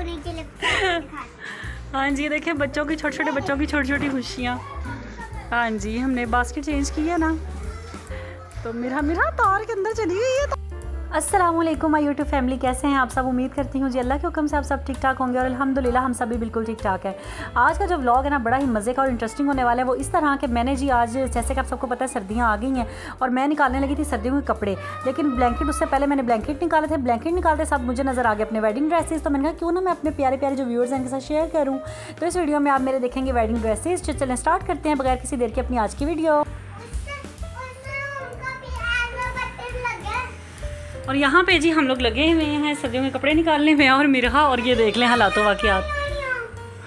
आपको नीचे लगता। हाँ जी, देखिए बच्चों की छोटे बच्चों की छोटी छोटी खुशियाँ। हाँ जी, हमने बास्केट चेंज किया ना, तो मेरा तार के अंदर चली गई है। तो अस्सलामुअलैकुम माय यूट्यूब फैमिली, कैसे हैं आप सब? उम्मीद करती हूँ जी अल्लाह के हुक्म से आप सब ठीक ठाक होंगे और अल्हम्दुलिल्लाह हम सभी बिल्कुल ठीक ठाक है। आज का जो व्लॉग है ना बड़ा ही मज़े का और इंटरेस्टिंग होने वाला है। वो इस तरह के मैंने जी आज, जैसे कि आप सबको पता है सर्दियाँ आ गई हैं और मैं निकालने लगी थी सर्दियों के कपड़े, लेकिन ब्लैंकेट उससे पहले मैंने ब्लैंकेट निकाले थे। ब्लैंकेट निकालते साथ मुझे नज़र आ गए अपने वेडिंग ड्रेसेस, तो मैंने कहा क्यों ना मैं अपने प्यारे प्यारे जो व्यूअर्स हैं उनके साथ शेयर करूँ। तो इस वीडियो में आप मेरे देखेंगे वेडिंग ड्रेसेस। चलें स्टार्ट करते हैं बगैर किसी देर के अपनी आज की वीडियो। और यहाँ पे जी हम लोग लगे हुए हैं सर्दियों के कपड़े निकालने में, और मिरहा और ये देख लें हालातों वाक़यात।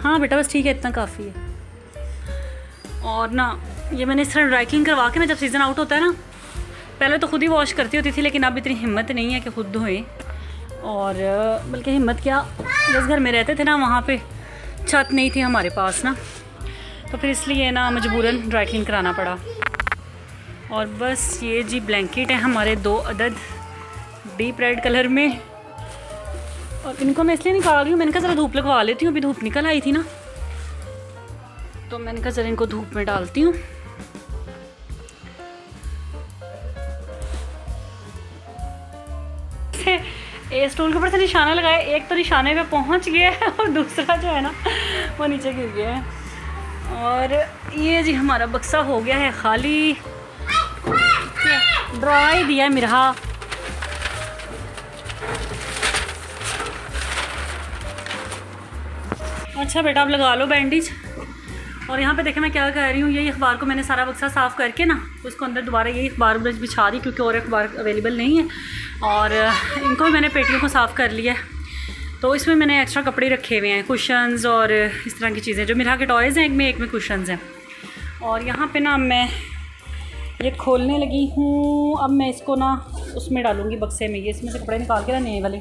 हाँ बेटा बस ठीक है, इतना काफ़ी है। और ना ये मैंने इस तरह ड्राई क्लीन करवा के ना, जब सीज़न आउट होता है ना, पहले तो खुद ही वॉश करती होती थी, लेकिन अब इतनी हिम्मत नहीं है कि खुद धोएं। और बल्कि हिम्मत क्या, जिस घर में रहते थे ना वहाँ पे छत नहीं थी हमारे पास ना, तो फिर इसलिए ना मजबूरन ड्राई क्लीन कराना पड़ा। और बस ये जी ब्लैंकेट है हमारे 2 अदद डीप रेड कलर में, और इनको मैं इसलिए निकाल रही हूँ, मैंने कहा ज़रा धूप लगवा लेती हूँ, अभी धूप निकल आई थी ना, तो मैंने कहा ज़रा इनको धूप में डालती हूँ। एक स्टूल के ऊपर से निशाना लगाया, एक तो निशाने पे पहुँच गया है और दूसरा जो है ना वो नीचे गिर गया है। और ये जी हमारा बक्सा हो गया है खाली, ड्राई दिया है मिरहा। अच्छा बेटा आप लगा लो बैंडेज। और यहाँ पे देखें मैं क्या कर रही हूँ, यही अखबार को मैंने सारा बक्सा साफ़ करके ना उसको अंदर दोबारा यही अखबार ब्रश बिछा दी, क्योंकि और अखबार अवेलेबल नहीं है। और इनको मैंने पेटियों को साफ़ कर लिया है। तो इसमें मैंने एक्स्ट्रा कपड़े रखे हुए हैं, कुशन्स और इस तरह की चीज़ें, जो मेरा के टॉयज़ हैं एक में कुशन्स हैं। और यहाँ पर ना मैं ये खोलने लगी हूँ, अब मैं इसको ना उसमें डालूँगी बक्से में, ये इसमें से कपड़े निकाल के ना नए वाले।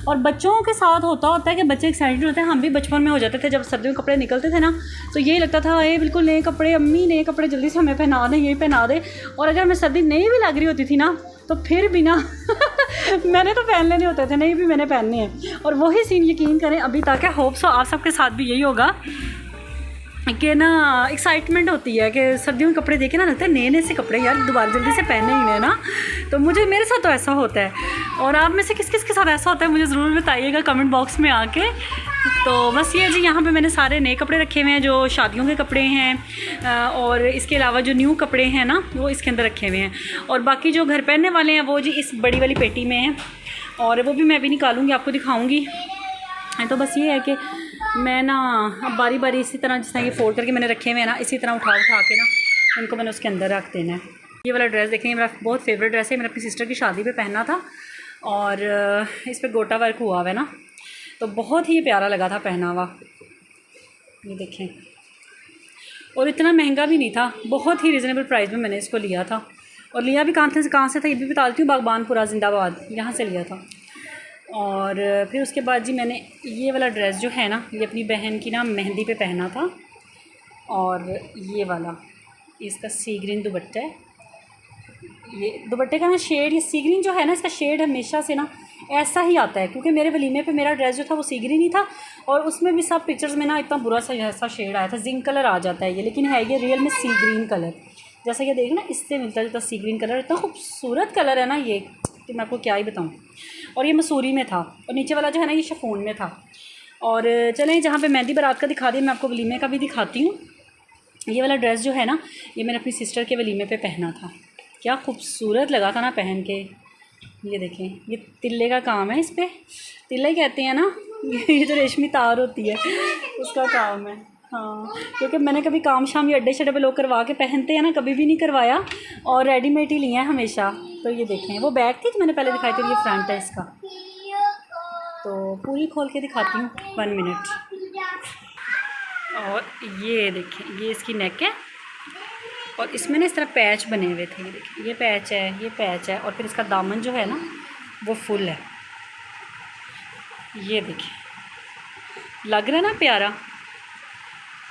और बच्चों के साथ होता है कि बच्चे एक्साइटेड होते हैं, हम भी बचपन में हो जाते थे जब सर्दियों के कपड़े निकलते थे ना, तो यही लगता था ये बिल्कुल नए कपड़े, अम्मी नए कपड़े जल्दी से हमें पहना दें, यही पहना दे। और अगर हमें सर्दी नई भी लग रही होती थी ना, तो फिर भी ना मैंने तो पहन लेने होते थे, नहीं भी मैंने पहनने हैं। और वही सीन यकीन करें अभी तक है, होप सो आप सबके साथ भी यही होगा कि ना एक्साइटमेंट होती है कि सर्दियों के कपड़े देखे ना, लगता है नए नए से कपड़े यार दोबारा जल्दी से पहने ही ना। तो मेरे साथ तो ऐसा होता है। और आप में से किस किस के साथ ऐसा होता है मुझे ज़रूर बताइएगा कमेंट बॉक्स में आके। तो बस ये जी यहाँ पे मैंने सारे नए कपड़े रखे हुए हैं, जो शादियों के कपड़े हैं, और इसके अलावा जो न्यू कपड़े हैं ना वो इसके अंदर रखे हुए हैं। और बाकी जो घर पहनने वाले हैं वो जी इस बड़ी वाली पेटी में हैं, और वो भी मैं भी निकालूँगी, आपको दिखाऊँगी। तो बस ये है कि मैं ना अब बारी बारी इसी तरह, जिस तरह ये फोल्ड करके मैंने रखे हुए हैं ना, इसी तरह उठा के ना उनको मैंने उसके अंदर रख देना है। ये वाला ड्रेस देखेंगे, मेरा बहुत फेवरेट ड्रेस है, मैंने अपनी सिस्टर की शादी पे पहना था, और इस पर गोटा वर्क हुआ हुआ है ना, तो बहुत ही प्यारा लगा था पहना हुआ। ये देखें, और इतना महंगा भी नहीं था, बहुत ही रिजनेबल प्राइस में मैंने इसको लिया था। और लिया भी कहाँ से था ये भी बता देती हूँ, बागबानपुरा जिंदाबाद, यहाँ से लिया था। और फिर उसके बाद जी मैंने ये वाला ड्रेस जो है ना, ये अपनी बहन की ना मेहंदी पे पहना था। और ये वाला इसका सी ग्रीन दुपट्टा है, ये दुपट्टे का ना शेड, ये सी ग्रीन जो है ना इसका शेड हमेशा से ना ऐसा ही आता है, क्योंकि मेरे वलीमे पे मेरा ड्रेस जो था वो सी ग्रीन ही था, और उसमें भी सब पिक्चर्स में ना इतना बुरा सा ऐसा शेड आया था, जिंक कलर आ जाता है ये, लेकिन है ये रियल में सी ग्रीन कलर। जैसा कि देखना इससे मिलता जुलता सी ग्रीन कलर, इतना खूबसूरत कलर है ना ये कि मैं आपको क्या ही बताऊँ। और ये मसूरी में था, और नीचे वाला जो है ना ये शिफॉन में था। और चलें जहाँ पे मेहंदी बारात का दिखा दिया, मैं आपको वलीमे का भी दिखाती हूँ। ये वाला ड्रेस जो है ना ये मैंने अपनी सिस्टर के वलीमे पे पहना था, क्या खूबसूरत लगा था ना पहन के। ये देखें, ये तिल्ले का काम है, इस पर तिल्ला ही कहते हैं ना ये जो रेशमी तार होती है उसका काम है। हाँ, क्योंकि मैंने कभी काम शाम ये अड्डे शड्डे पे लोग करवा के पहनते हैं ना, कभी भी नहीं करवाया, और रेडीमेड ही लिया है हमेशा। तो ये देखें, वो बैग थी जो मैंने पहले दिखाई थी, ये फ्रंट है इसका, तो पूरी खोल के दिखाती हूँ 1 मिनट। और ये देखें, ये इसकी नेक है, और इसमें ना इस तरह पैच बने हुए थे, ये देखिए ये पैच है, ये पैच है, और फिर इसका दामन जो है ना वो फुल है। ये देखिए लग रहा है ना प्यारा।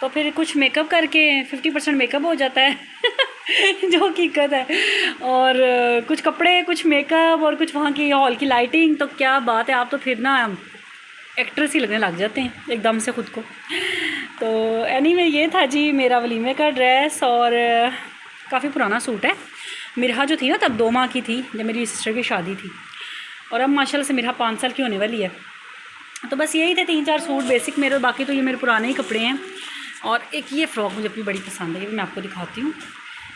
तो फिर कुछ मेकअप करके 50% मेकअप हो जाता है जो हकीकत है, और कुछ कपड़े, कुछ मेकअप और कुछ वहाँ की हॉल की लाइटिंग, तो क्या बात है। आप तो फिर ना एक्ट्रेस ही लगने लग जाते हैं एकदम से ख़ुद को। तो एनीवे ये था जी मेरा वलीमे का ड्रेस, और काफ़ी पुराना सूट है। मिरहा जो थी ना तब 2 माह की थी जब मेरी सिस्टर की शादी थी, और अब माशाल्लाह से मिरहा 5 साल की होने वाली है। तो बस यही थे 3-4 सूट बेसिक मेरे, बाकी तो ये मेरे पुराने ही कपड़े हैं। और एक ये फ़्रॉक मुझे अपनी बड़ी पसंद है, ये भी मैं आपको दिखाती हूँ।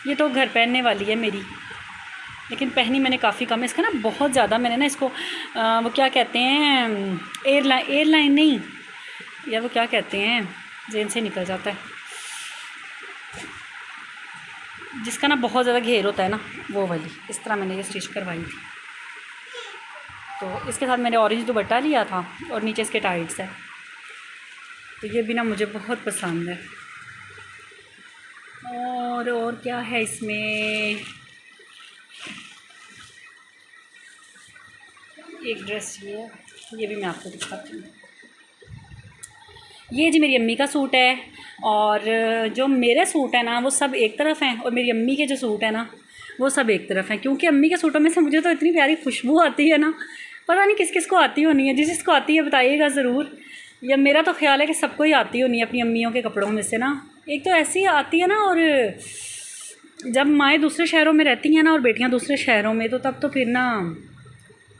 ये तो घर पहनने वाली है मेरी, लेकिन पहनी मैंने काफ़ी कम है। इसका ना बहुत ज़्यादा मैंने ना इसको वो क्या कहते हैं, एयरलाइन नहीं यार, वो क्या कहते हैं, जेन से निकल जाता है, जिसका ना बहुत ज़्यादा घेर होता है ना, वो वाली। इस तरह मैंने ये स्टिच करवाई थी। तो इसके साथ मैंने ऑरेंज दुपट्टा लिया था और नीचे इसके टाइट्स है। तो ये भी ना मुझे बहुत पसंद है। और क्या है इसमें, एक ड्रेस ये भी मैं आपको दिखाती हूँ। ये जी मेरी अम्मी का सूट है, और जो मेरे सूट है ना वो सब एक तरफ हैं, और मेरी अम्मी के जो सूट है ना वो सब एक तरफ हैं। क्योंकि अम्मी के सूटों में से मुझे तो इतनी प्यारी खुशबू आती है ना, पता नहीं किस किस को आती होनी है। जिसको आती है बताइएगा ज़रूर। या मेरा तो ख्याल है कि सबको ही आती होनी है अपनी अम्मियों के कपड़ों में से ना। एक तो ऐसी आती है ना, और जब माएँ दूसरे शहरों में रहती हैं ना और बेटियाँ दूसरे शहरों में, तो तब तो फिर ना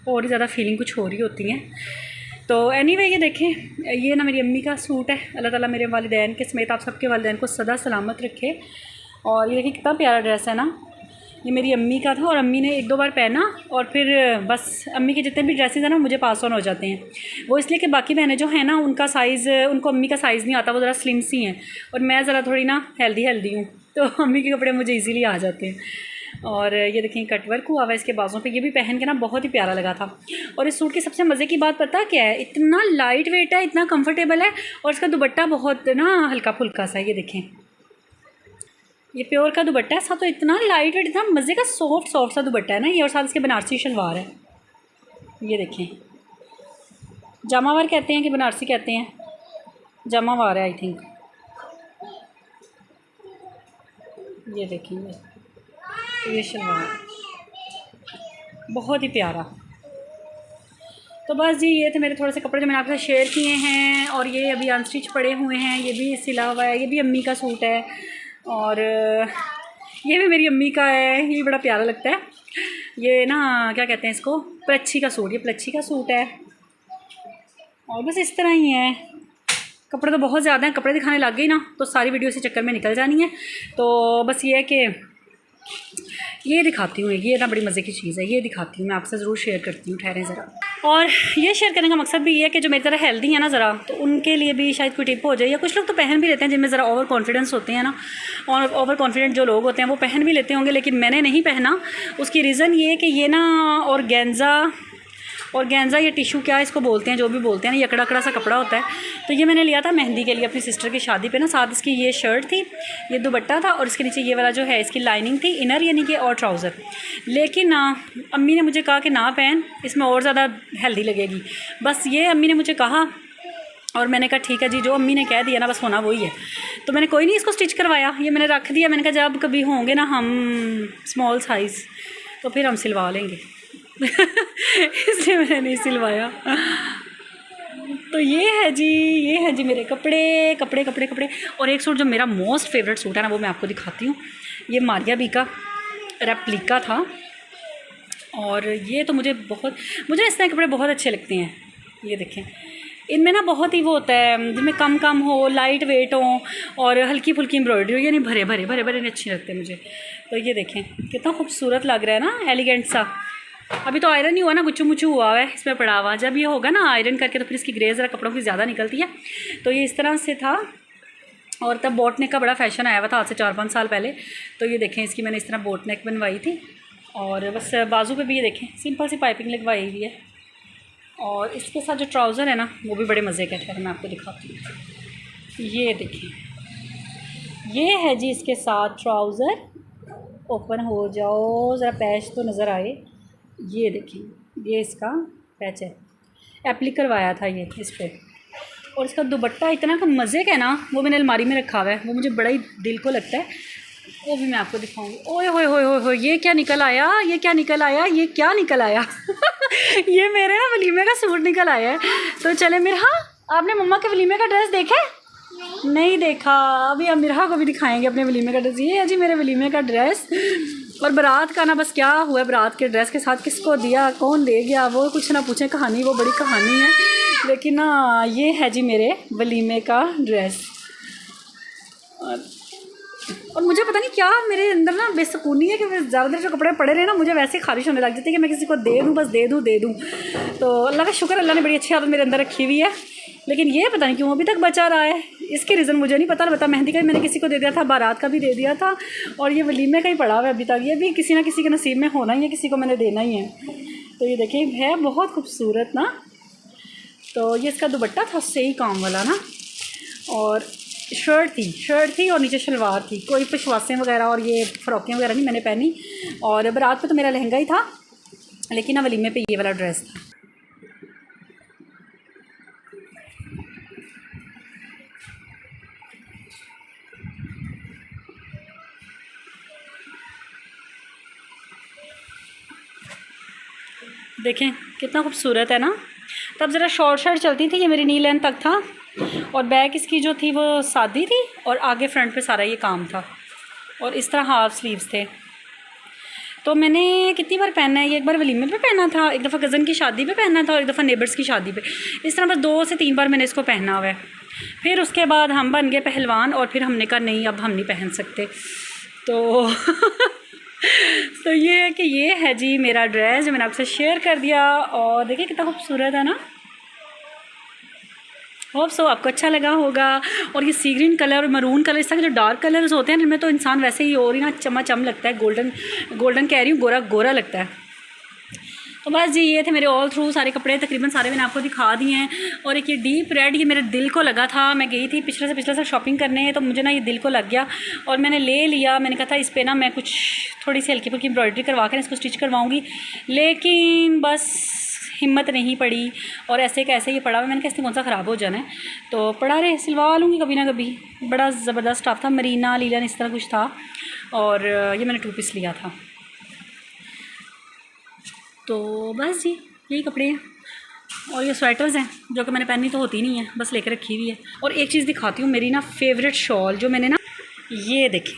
और ही ज़्यादा फीलिंग कुछ हो रही होती हैं। तो एनीवे ये देखें, ये ना मेरी अम्मी का सूट है। अल्लाह ताला मेरे वालिदैन के समेत आप सबके वालिदैन को सदा सलामत रखे। और ये देखिए कितना प्यारा ड्रेस है ना, ये मेरी अम्मी का था, और अम्मी ने 1-2 बार पहना, और फिर बस अम्मी के जितने भी ड्रेसेस हैं ना मुझे पास ऑन हो जाते हैं। वो इसलिए कि बाकी बहनें जो हैं ना उनका साइज़, उनको अम्मी का साइज़ नहीं आता, वो ज़रा स्लिम सी हैं, और मैं ज़रा थोड़ी ना हेल्दी हूँ, तो अम्मी के कपड़े मुझे ईज़िली आ जाते हैं। और ये देखिए कटवर्क हुआ हुआ इसके बाजों पे, ये भी पहन के ना बहुत ही प्यारा लगा था। और इस सूट की सबसे मज़े की बात पता क्या है, इतना लाइट वेट है, इतना कंफर्टेबल है, और इसका दुपट्टा बहुत ना हल्का फुल्का सा है। ये देखें, ये प्योर का दुपट्टा है, साथ तो इतना लाइट वेट, इतना मज़े का सॉफ्ट सा दुपट्टा है ना ये, और साथ इसके बनारसी शलवार है। ये देखें, जामावार कहते हैं कि बनारसी कहते हैं, जामावार है आई थिंक। ये देखिए ये शलवार बहुत ही प्यारा। तो बस जी ये थे मेरे थोड़े से कपड़े जो मैंने आपके साथ शेयर किए हैं, और ये अभी अनस्टिच पड़े हुए हैं, ये भी सिला हुआ है, ये भी अम्मी का सूट है, और ये भी मेरी अम्मी का है, ये बड़ा प्यारा लगता है। ये ना क्या कहते हैं इसको, प्लच्छी का सूट, ये प्लच्छी का सूट है। और बस इस तरह ही है, कपड़े तो बहुत ज़्यादा हैं, कपड़े दिखाने लग गई ना तो सारी वीडियो इसी चक्कर में निकल जानी है। तो बस ये है कि ये दिखाती हूँ, ये ना बड़ी मज़े की चीज़ है, ये दिखाती हूँ मैं आपसे, ज़रूर शेयर करती हूँ, ठहरें ज़रा। और ये शेयर करने का मकसद भी ये है कि जो मेरी तरह हेल्दी है ना ज़रा, तो उनके लिए भी शायद कोई टिप हो जाए। या कुछ लोग तो पहन भी लेते हैं जिनमें ज़रा ओवर कॉन्फिडेंस होते हैं ना, और ओवर कॉन्फिडेंट जो लोग होते हैं वो पहन भी लेते होंगे, लेकिन मैंने नहीं पहना। उसकी रीज़न ये है कि ये ना ऑर्गेन्जा या टिशू क्या इसको बोलते हैं, जो भी बोलते हैं ना, ये अकड़ा सा कपड़ा होता है। तो ये मैंने लिया था मेहंदी के लिए अपनी सिस्टर की शादी पे ना। साथ इसकी ये शर्ट थी, ये दुपट्टा था, और इसके नीचे ये वाला जो है इसकी लाइनिंग थी, इनर यानी कि, और ट्राउज़र। लेकिन अम्मी ने मुझे कहा कि ना पहन, इसमें और ज़्यादा हेल्दी लगेगी। बस ये अम्मी ने मुझे कहा, और मैंने कहा ठीक है जी, जो अम्मी ने कह दिया ना बस होना वही है। तो मैंने कोई नहीं इसको स्टिच करवाया, ये मैंने रख दिया। मैंने कहा जब कभी होंगे ना हम स्मॉल साइज़ तो फिर हम सिलवा लेंगे इसलिए मैंने नहीं सिलवाया। तो ये है जी मेरे कपड़े। और एक सूट जो मेरा मोस्ट फेवरेट सूट है ना वो मैं आपको दिखाती हूँ। ये मारिया बी का रेप्लिका था, और ये तो मुझे इस तरह के कपड़े बहुत अच्छे लगते हैं। ये देखें, इनमें ना बहुत ही वो होता है जिनमें कम हो, लाइट वेट हो, और हल्की फुल्की एम्ब्रॉयडरी हो, यानी भरे नहीं अच्छे लगते मुझे। तो ये देखें कितना खूबसूरत लग रहा है ना, एलिगेंट सा। अभी तो आयरन ही हुआ ना, गुच्चू मुच्चू हुआ है इसमें पड़ा हुआ। जब ये होगा ना आयरन करके तो फिर इसकी ग्रे ज़रा कपड़ों की ज़्यादा निकलती है। तो ये इस तरह से था, और तब बोट नेक का बड़ा फैशन आया हुआ था आज से 4-5 साल पहले। तो ये देखें, इसकी मैंने इस तरह बोट नेक बनवाई थी, और बस बाजू पे भी ये देखें सिंपल सी पाइपिंग लगवाई हुई है। और इसके साथ जो ट्राउज़र है ना वो भी बड़े मज़े का है, मैं आपको दिखाती हूँ। ये देखें, ये है जी इसके साथ ट्राउज़र। ओपन हो जाओ ज़रा, पैच तो नज़र आए। ये देखिए, ये इसका पैच है, एप्लिक करवाया था ये इस पर। और इसका दुपट्टा इतना का मज़े का है ना, वो मैंने अलमारी में रखा हुआ है, वो मुझे बड़ा ही दिल को लगता है, वो भी मैं आपको दिखाऊंगी। ओए होए ये क्या निकल आया ये मेरे ना वलीमे का सूट निकल आया है। तो चले मिरहा, आपने मम्मा के वलीमे का ड्रेस देखा है? नहीं देखा। अभी हम मिरहा को भी दिखाएंगे अपने वलीमे का ड्रेस। ये है जी मेरे वलीमे का ड्रेस। और बारात का ना बस क्या हुआ है, बारात के ड्रेस के साथ किसको दिया, कौन ले गया, वो कुछ ना पूछें, कहानी वो बड़ी कहानी है। लेकिन ना ये है जी मेरे वलीमे का ड्रेस। और मुझे पता नहीं क्या मेरे अंदर ना बेसुकूनी है कि ज़्यादातर जो कपड़े पड़े रहे ना मुझे वैसे ही खारिश होने लग जाती है कि मैं किसी को दे दूँ, बस दे दूँ। तो अल्लाह का शुक्र, अल्लाह ने बड़ी अच्छी आदत मेरे अंदर रखी हुई है। लेकिन ये पता नहीं क्यों अभी तक बचा रहा है, इसके रीज़न मुझे नहीं पता। अलबत्ता मेहंदी का भी मैंने किसी को दे दिया था, बारात का भी दे दिया था, और ये वलीमे का ही पड़ा हुआ है अभी तक। ये भी किसी ना किसी के नसीब में होना ही है, किसी को मैंने देना ही है। तो ये देखिए है बहुत खूबसूरत ना। तो ये इसका दुपट्टा था उससे ही काम वाला ना, और शर्ट थी और नीचे शलवार थी। कोई पेशवासें वगैरह और ये फ़्रॉकें वगैरह नहीं मैंने पहनी। और बारात पे तो मेरा लहंगा ही था, लेकिन ना वलीमे पे ये वाला ड्रेस था। देखें कितना खूबसूरत है ना। तब ज़रा शॉर्ट शर्ट चलती थी, ये मेरी नी लेंथ तक था, और बैक इसकी जो थी वो सादी थी, और आगे फ्रंट पे सारा ये काम था, और इस तरह हाफ स्लीव्स थे। तो मैंने कितनी बार पहना है, ये एक बार वलीमे पे पहना था, एक दफ़ा कज़न की शादी पे पहना था, और एक दफ़ा नेबर्स की शादी पे। इस तरह बस 2 से 3 बार मैंने इसको पहना हुआ है। फिर उसके बाद हम बन गए पहलवान, और फिर हमने कहा नहीं अब हम नहीं पहन सकते। तो तो ये है कि ये है जी मेरा ड्रेस जो मैंने आपसे शेयर कर दिया। और देखिए कितना खूबसूरत है ना। होप सो आपको अच्छा लगा होगा। और ये सी ग्रीन कलर और मरून कलर, इस तरह के जो डार्क कलर्स होते हैं जिनमें तो इंसान वैसे ही और ही ना चम लगता है, गोल्डन कह रही हूँ, गोरा लगता है। तो बस जी ये थे मेरे ऑल थ्रू सारे कपड़े, तकरीबन सारे मैंने आपको दिखा दिए हैं। और एक ये डीप रेड, ये मेरे दिल को लगा था। मैं गई थी पिछले से शॉपिंग करने, तो मुझे ना ये दिल को लग गया और मैंने ले लिया। मैंने कहा था इस पर ना मैं कुछ थोड़ी सी हल्की फुल्की एम्ब्रॉयडरी करवा कर इसको स्टिच करवाऊँगी, लेकिन बस हिम्मत नहीं पड़ी। और ऐसे कैसे ये पड़ा हुआ, मैंने कहा कौन सा ख़राब हो जाना है, तो पड़ा रहे सिलवा लूँगी कभी ना कभी। बड़ा ज़बरदस्त स्टाफ था, मरीना लीलन इस तरह कुछ था। और ये मैंने 2 पीस लिया था। तो बस जी यही कपड़े हैं। और ये स्वेटर्स हैं जो कि मैंने पहनी तो होती नहीं है, बस लेकर रखी हुई है। और एक चीज़ दिखाती हूँ, मेरी ना फेवरेट शॉल जो मैंने ना, ये देखें,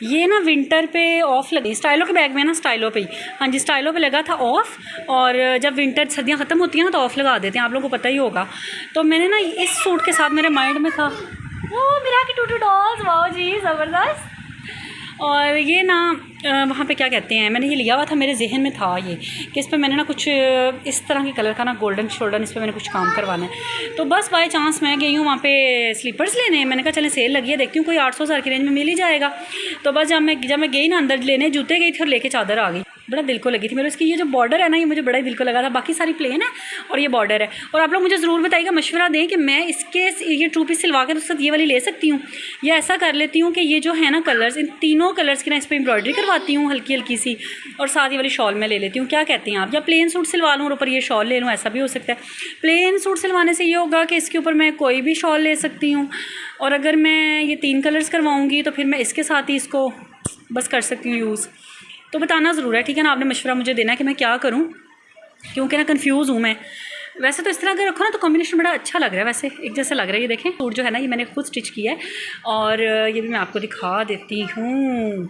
ये ना विंटर पे ऑफ़ लगी, स्टाइलो के बैग में ना, स्टाइलो पे ही, हाँ जी स्टाइलो पे लगा था ऑफ़। और जब विंटर सर्दियाँ ख़त्म होती हैं ना तो ऑफ़ लगा देते हैं, आप लोगों को पता ही होगा। तो मैंने ना इस सूट के साथ मेरे माइंड में था वो मेरा की 2 डॉल्स, वाह जी ज़बरदस्त। और ये ना वहाँ पे क्या कहते हैं, मैंने ये लिया हुआ था, मेरे जहन में था ये कि इस पर मैंने ना कुछ इस तरह के कलर का ना गोल्डन शोल्डन, इस पर मैंने कुछ काम करवाना है। तो बस बाय चांस मैं गई हूँ वहाँ पे स्लीपर्स लेने। मैंने कहा चलें सेल लगी है, देखती हूँ कोई 800-1000 की रेंज में मिल ही जाएगा। तो बस जब मैं गई ना अंदर लेने, जूते गई थी और लेके चादर आ गई। बड़ा दिल को लगी थी मेरे, इसकी ये जो बॉर्डर है ना, ये मुझे बड़ा ही दिल को लगा था। बाकी सारी प्लेन है और ये बॉर्डर है। और आप लोग मुझे ज़रूर बताइएगा, मशवरा दें कि मैं इसके ये 2 पीस सिलवा के उसके साथ ये वाली ले सकती हूँ, या ऐसा कर लेती हूँ कि ये जो है ना कलर्स, इन तीनों कलर्स की ना इस पर एम्ब्रॉयडरी करवाती हूँ हल्की हल्की सी, और साथ ही वाली शॉल में ले लेती हूँ। क्या कहते हैं आप? या प्लेन सूट सिलवा लूँ और ऊपर ये शॉल ले लूँ, ऐसा भी हो सकता है। प्लेन सूट सिलवाने से ये होगा कि इसके ऊपर मैं कोई भी शॉल ले सकती हूँ, और अगर मैं ये 3 कलर्स करवाऊँगी तो फिर मैं इसके साथ ही इसको बस कर सकती हूँ यूज़। तो बताना ज़रूर है, ठीक है ना? आपने मशवरा मुझे देना है कि मैं क्या करूँ, क्योंकि ना कंफ्यूज हूँ मैं। वैसे तो इस तरह अगर रखो ना तो कॉम्बिनेशन बड़ा अच्छा लग रहा है, वैसे एक जैसा लग रहा है। ये देखें सूट जो है ना, ये मैंने खुद स्टिच किया है, और ये भी मैं आपको दिखा देती हूँ।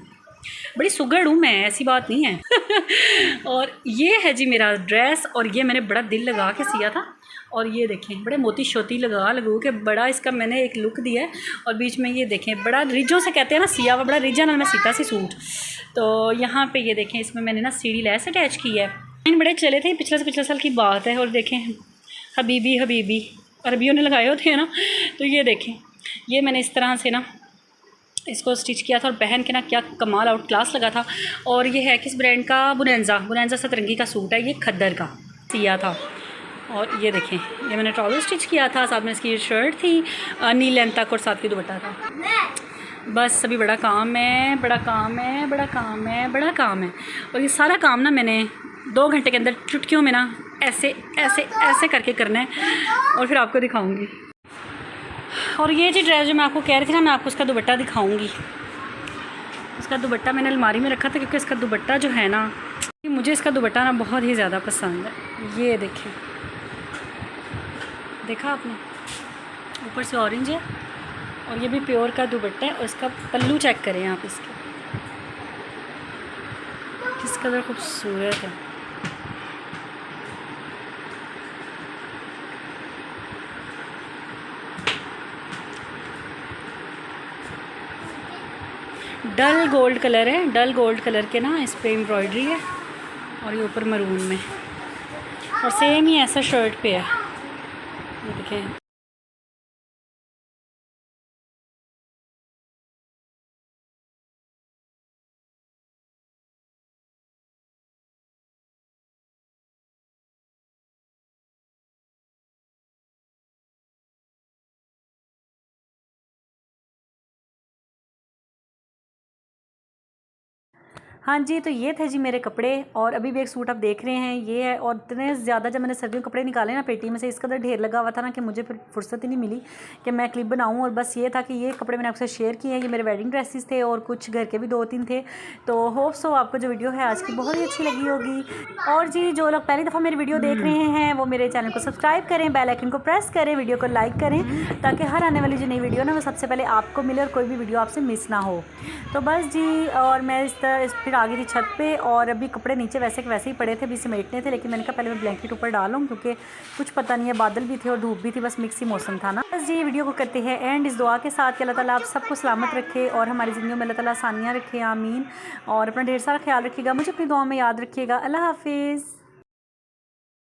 बड़ी सुगड़ हूँ मैं, ऐसी बात नहीं है। और ये है जी मेरा ड्रेस, और ये मैंने बड़ा दिल लगा के सिया था। और ये देखें बड़े मोती शोती लगू के बड़ा इसका मैंने एक लुक दिया है। और बीच में ये देखें बड़ा रिजों से कहते हैं ना, सिया हुआ बड़ा रिजा नाल मैं सीता सी सूट। तो यहाँ पे ये देखें, इसमें मैंने ना सीढ़ी लैस अटैच की है। इन बड़े चले थे, पिछले साल की बात है। और देखें हबीबी अरबियों ने लगाए होते हैं ना, तो ये देखें ये मैंने इस तरह से ना इसको स्टिच किया था, और पहन के ना क्या कमाल आउट क्लास लगा था। और ये है किस ब्रांड का? बुनैंजा सतरंगी का सूट है, ये खद्दर का सिया था। और ये देखें ये मैंने ट्राउज़र स्टिच किया था, साथ में इसकी शर्ट थी नी लेंथ तक, और साथ की दुपट्टा था। बस अभी बड़ा काम है। और ये सारा काम ना मैंने 2 घंटे के अंदर चुटकियों में ना ऐसे करके करना है, और फिर आपको दिखाऊंगी। और ये जी ड्रेस जो मैं आपको कह रही थी ना, मैं आपको उसका दुपट्टा दिखाऊंगी। उसका दुपट्टा मैंने अलमारी में रखा था, क्योंकि इसका दुपट्टा जो है ना मुझे इसका दुपट्टा ना बहुत ही ज़्यादा पसंद है। ये देखें, देखा आपने, ऊपर से ऑरेंज है और ये भी प्योर का दुपट्टा है। और इसका पल्लू चेक करें आप, इसके किस कदर खूबसूरत है। डल गोल्ड कलर है, डल गोल्ड कलर के ना इस पे एम्ब्रॉयडरी है और ये ऊपर मरून में, और सेम ही ऐसा शर्ट पे है। ये देखें, हाँ जी, तो ये थे जी मेरे कपड़े। और अभी भी एक सूट आप देख रहे हैं, ये है। और इतने ज़्यादा जब मैंने सर्दियों कपड़े निकाले ना पेटी में से, इसका तो ढेर लगा हुआ था ना कि मुझे फिर फुर्सत ही नहीं मिली कि मैं क्लिप बनाऊं। और बस ये था कि ये कपड़े मैंने आपसे शेयर किए हैं। ये मेरे वेडिंग ड्रेसेस थे और कुछ घर के भी 2-3 थे। तो होप सो आपको जो वीडियो है आज की बहुत ही अच्छी लगी होगी। और जी, जो लोग पहली दफ़ा मेरी वीडियो देख रहे हैं वो मेरे चैनल को सब्सक्राइब करें, बेल आइकन को प्रेस करें, वीडियो को लाइक करें, ताकि हर आने वाली जो नई वीडियो ना वो सबसे पहले आपको मिले और कोई भी वीडियो आपसे मिस ना हो। तो बस जी, और मैं फिर आ गई थी छत पे। और अभी कपड़े नीचे वैसे ही पड़े थे, अभी समेटने थे, लेकिन मैंने कहा पहले मैं ब्लैंकेट ऊपर डालूं क्योंकि कुछ पता नहीं है, बादल भी थे और धूप भी थी, बस मिक्स ही मौसम था ना। बस ये वीडियो को करते हैं एंड इस दुआ के साथ कि अल्लाह ताला आप सबको सलामत रखे और हमारी ज़िंदगी में अल्लाह ताला आसानियाँ रखे, आमीन। और अपना ढेर सारा ख्याल रखिएगा, मुझे अपनी दुआ में याद रखिएगा। अल्लाह हाफिज़।